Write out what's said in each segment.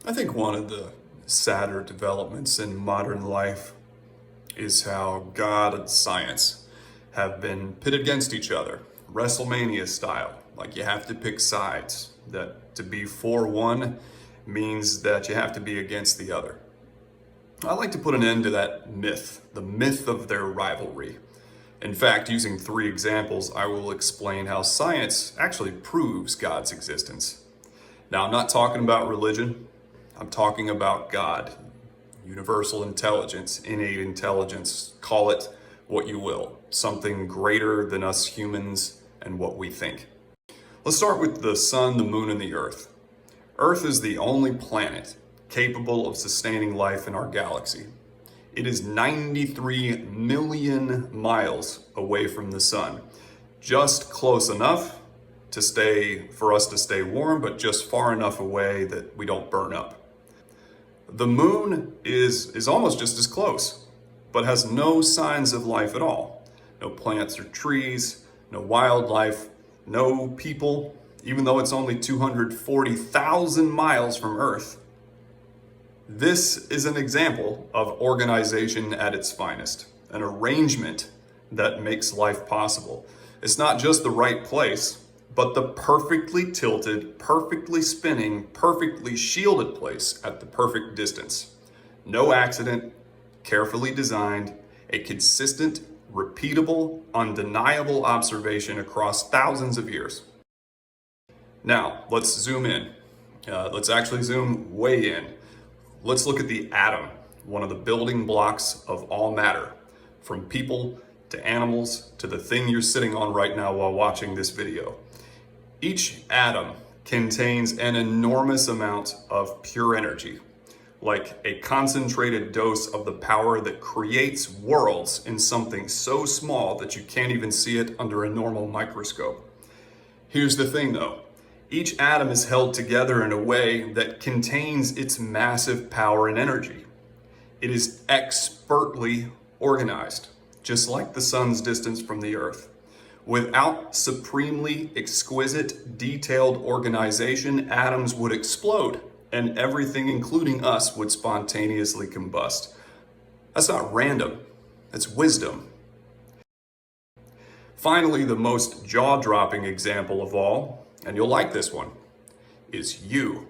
I think one of the sadder developments in modern life is how God and science have been pitted against each other, WrestleMania style. Like you have to pick sides, that to be for one means that you have to be against the other. I'd like to put an end to that myth, the myth of their rivalry. In fact, using 3 examples, I will explain how science actually proves God's existence. Now, I'm not talking about religion. I'm talking about God, universal intelligence, innate intelligence, call it what you will, something greater than us humans and what we think. Let's start with the sun, the moon, and the earth. Earth is the only planet capable of sustaining life in our galaxy. It is 93 million miles away from the sun, just close enough for us to stay warm, but just far enough away that we don't burn up. The moon is almost just as close, but has no signs of life at all. No plants or trees, no wildlife, no people, even though it's only 240,000 miles from Earth. This is an example of organization at its finest, an arrangement that makes life possible. It's not just the right place, but the perfectly tilted, perfectly spinning, perfectly shielded place at the perfect distance. No accident, carefully designed, a consistent, repeatable, undeniable observation across thousands of years. Now, let's zoom in. Let's actually zoom way in. Let's look at the atom, one of the building blocks of all matter, from people to animals to the thing you're sitting on right now while watching this video. Each atom contains an enormous amount of pure energy, like a concentrated dose of the power that creates worlds in something so small that you can't even see it under a normal microscope. Here's the thing though, each atom is held together in a way that contains its massive power and energy. It is expertly organized, just like the sun's distance from the earth. Without supremely exquisite, detailed organization, atoms would explode and everything, including us, would spontaneously combust. That's not random, that's wisdom. Finally, the most jaw-dropping example of all, and you'll like this one, is you.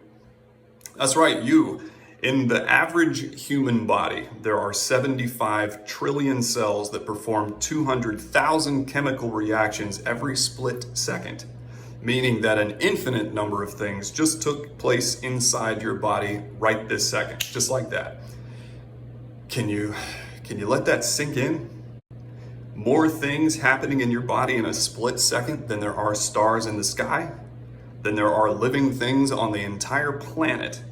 That's right, you. In the average human body, there are 75 trillion cells that perform 200,000 chemical reactions every split second, meaning that an infinite number of things just took place inside your body right this second, just like that. Can you let that sink in? More things happening in your body in a split second than there are stars in the sky, than there are living things on the entire planet,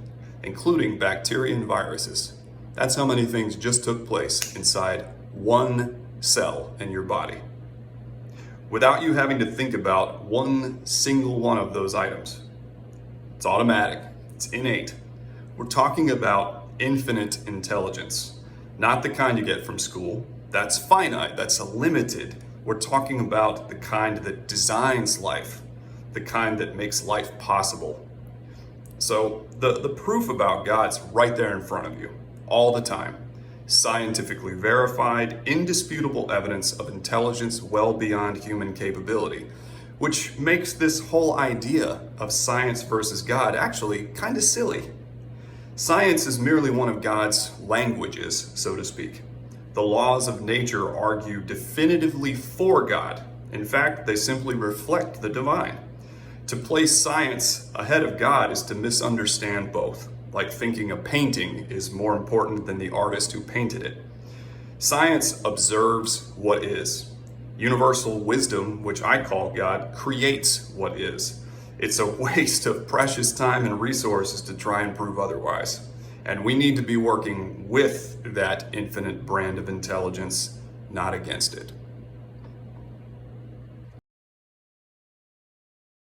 including bacteria and viruses. That's how many things just took place inside one cell in your body, without you having to think about one single one of those items. It's automatic, it's innate. We're talking about infinite intelligence, not the kind you get from school. That's finite, that's limited. We're talking about the kind that designs life, the kind that makes life possible. So the proof about God's right there in front of you, all the time. Scientifically verified, indisputable evidence of intelligence well beyond human capability, which makes this whole idea of science versus God actually kind of silly. Science is merely one of God's languages, so to speak. The laws of nature argue definitively for God. In fact, they simply reflect the divine. To place science ahead of God is to misunderstand both, like thinking a painting is more important than the artist who painted it. Science observes what is. Universal wisdom, which I call God, creates what is. It's a waste of precious time and resources to try and prove otherwise. And we need to be working with that infinite brand of intelligence, not against it.